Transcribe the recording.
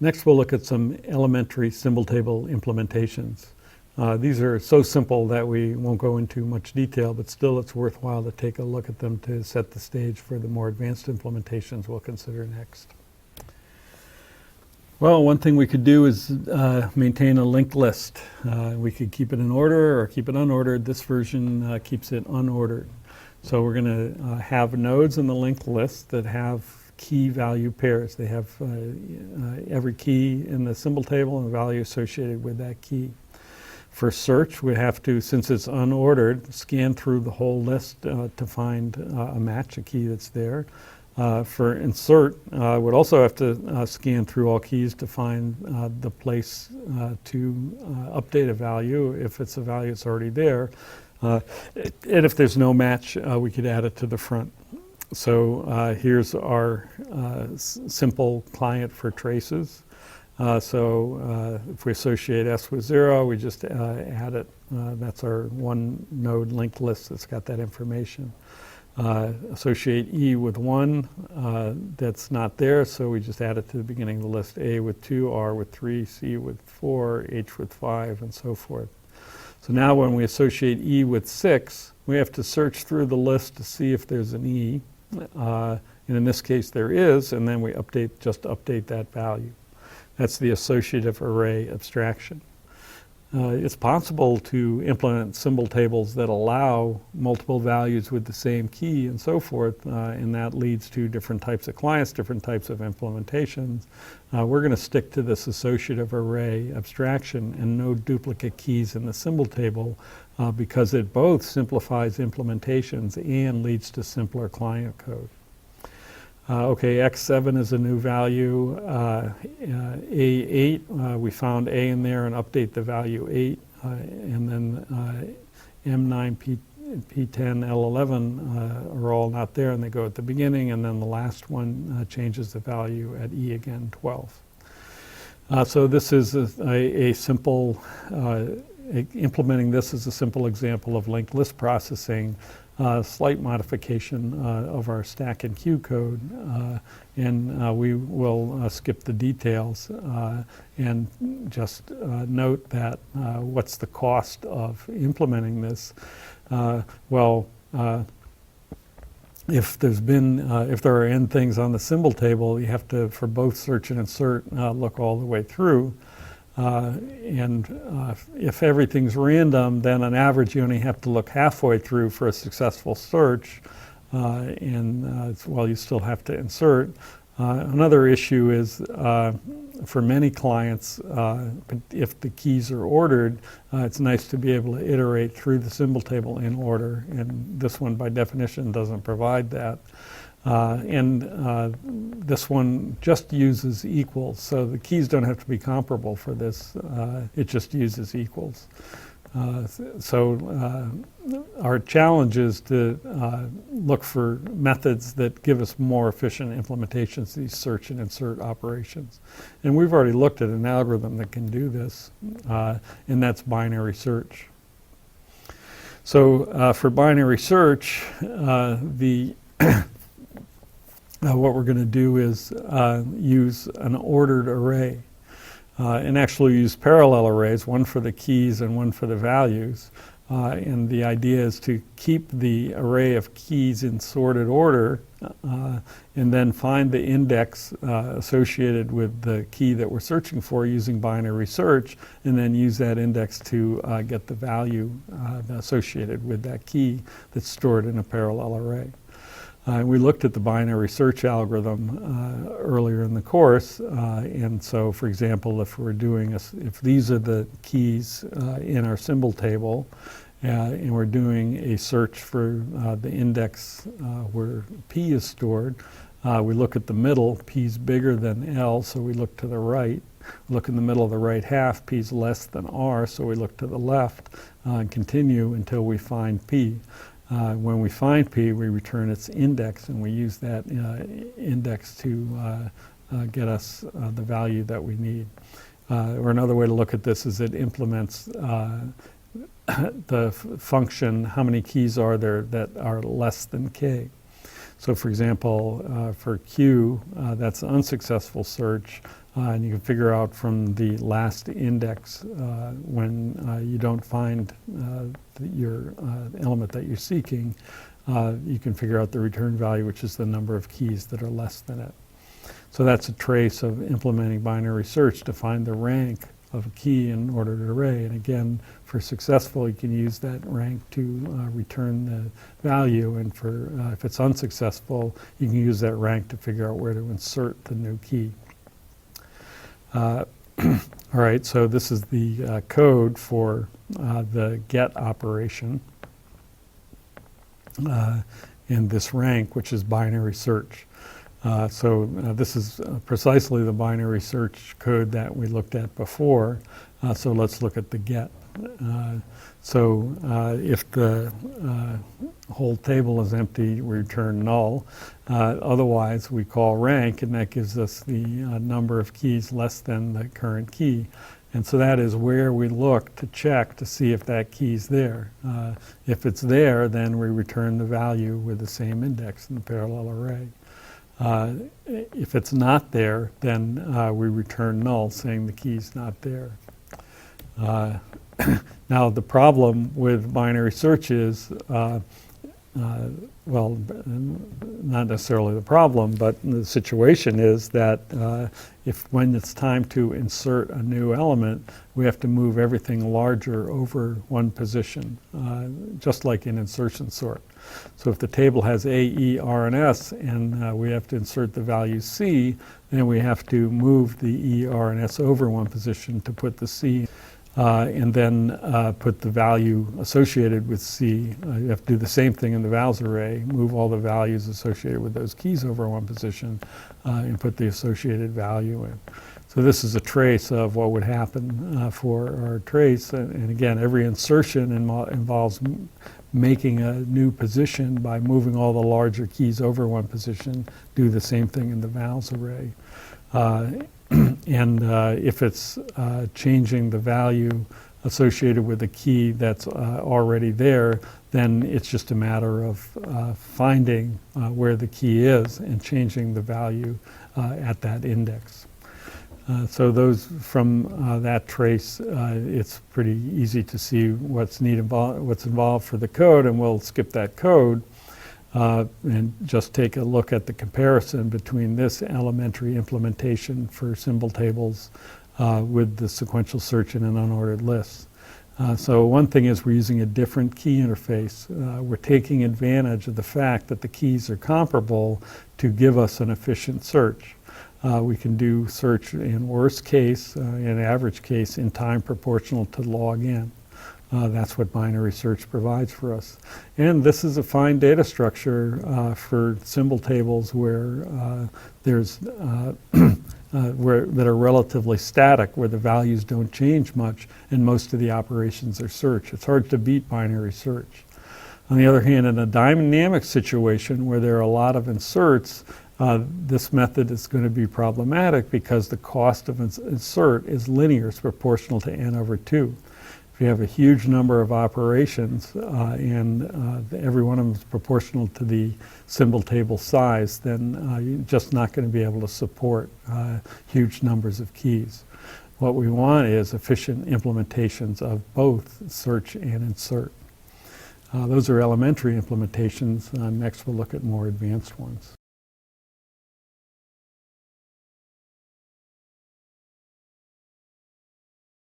Next, we'll look at some elementary symbol table implementations. These are so simple that we won't go into much detail, but still it's worthwhile to take a look at them to set the stage for the more advanced implementations we'll consider next. Well, one thing we could do is maintain a linked list. We could keep it in order or keep it unordered. This version keeps it unordered. So we're going to have nodes in the linked list that have key value pairs. They have every key in the symbol table and the value associated with that key. For search, we have to, since it's unordered, scan through the whole list to find a match, a key that's there. For insert, we'd also have to scan through all keys to find the place to update a value if it's a value that's already there. And if there's no match, we could add it to the front. So here's our simple client for traces. So if we associate S with 0, we just add it. That's our one node linked list that's got that information. Associate E with 1, that's not there, so we just add it to the beginning of the list. A with 2, R with 3, C with 4, H with 5, and so forth. So now when we associate E with 6, we have to search through the list to see if there's an E. And in this case there is, and then we just update that value. That's the associative array abstraction. It's possible to implement symbol tables that allow multiple values with the same key and so forth, and that leads to different types of clients, different types of implementations. We're going to stick to this associative array abstraction and no duplicate keys in the symbol table because it both simplifies implementations and leads to simpler client code. Okay, X7 is a new value. A8, we found A in there and update the value 8. And then M9, P10, L11 are all not there and they go at the beginning. And then the last one changes the value at E again, 12. So this is a simple, implementing this is a simple example of linked list processing. Slight modification of our stack and queue code, and we will skip the details and just note that what's the cost of implementing this? If there are n things on the symbol table, you have to, for both search and insert, look all the way through. If everything's random, then on average you only have to look halfway through for a successful search, while you still have to insert. Another issue is for many clients, if the keys are ordered, it's nice to be able to iterate through the symbol table in order, and this one by definition doesn't provide that. This one just uses equals, so the keys don't have to be comparable for this. It just uses equals. Our challenge is to look for methods that give us more efficient implementations of these search and insert operations. And we've already looked at an algorithm that can do this, and that's binary search. So for binary search, what we're going to do is use an ordered array and actually use parallel arrays, one for the keys and one for the values. And the idea is to keep the array of keys in sorted order and then find the index associated with the key that we're searching for using binary search, and then use that index to get the value associated with that key that's stored in a parallel array. We looked at the binary search algorithm earlier in the course, and so, for example, if these are the keys in our symbol table, and we're doing a search for the index where P is stored, we look at the middle. P is bigger than L, so we look to the right. Look in the middle of the right half. P is less than R, so we look to the left and continue until we find P. When we find P, we return its index, and we use that index to get us the value that we need. Or another way to look at this is it implements the function, how many keys are there that are less than K. So for example, for Q, that's an unsuccessful search. And you can figure out from the last index when you don't find your element that you're seeking, you can figure out the return value, which is the number of keys that are less than it. So that's a trace of implementing binary search to find the rank of a key in an ordered array. And again, for successful, you can use that rank to return the value. And for if it's unsuccessful, you can use that rank to figure out where to insert the new key. All right, so this is the code for the get operation in this rank, which is binary search. This is precisely the binary search code that we looked at before. So let's look at the get. If the whole table is empty, we return null. Otherwise, we call rank, and that gives us the number of keys less than the current key. And so that is where we look to check to see if that key's there. If it's there, then we return the value with the same index in the parallel array. If it's not there, then we return null, saying the key's not there. Now, the problem with binary search is, well, not necessarily the problem, but the situation is that when it's time to insert a new element, we have to move everything larger over one position, just like in insertion sort. So if the table has A, E, R, and S, and we have to insert the value C, then we have to move the E, R, and S over one position to put the C, and then put the value associated with C. You have to do the same thing in the vals array, move all the values associated with those keys over one position, and put the associated value in. So this is a trace of what would happen for our trace. And again, every insertion involves making a new position by moving all the larger keys over one position. Do the same thing in the vals array. And if it's changing the value associated with a key that's already there, then it's just a matter of finding where the key is and changing the value at that index. So those from that trace, it's pretty easy to see what's involved for the code, and we'll skip that code and just take a look at the comparison between this elementary implementation for symbol tables with the sequential search in an unordered list. So one thing is we're using a different key interface. We're taking advantage of the fact that the keys are comparable to give us an efficient search. We can do search in worst case, in average case, in time proportional to log n. That's what binary search provides for us. And this is a fine data structure for symbol tables where there's that are relatively static, where the values don't change much, and most of the operations are search. It's hard to beat binary search. On the other hand, in a dynamic situation where there are a lot of inserts, this method is going to be problematic because the cost of insert is linear. It's proportional to n over 2. If you have a huge number of operations and every one of them is proportional to the symbol table size, then you're just not going to be able to support huge numbers of keys. What we want is efficient implementations of both search and insert. Those are elementary implementations. Next we'll look at more advanced ones.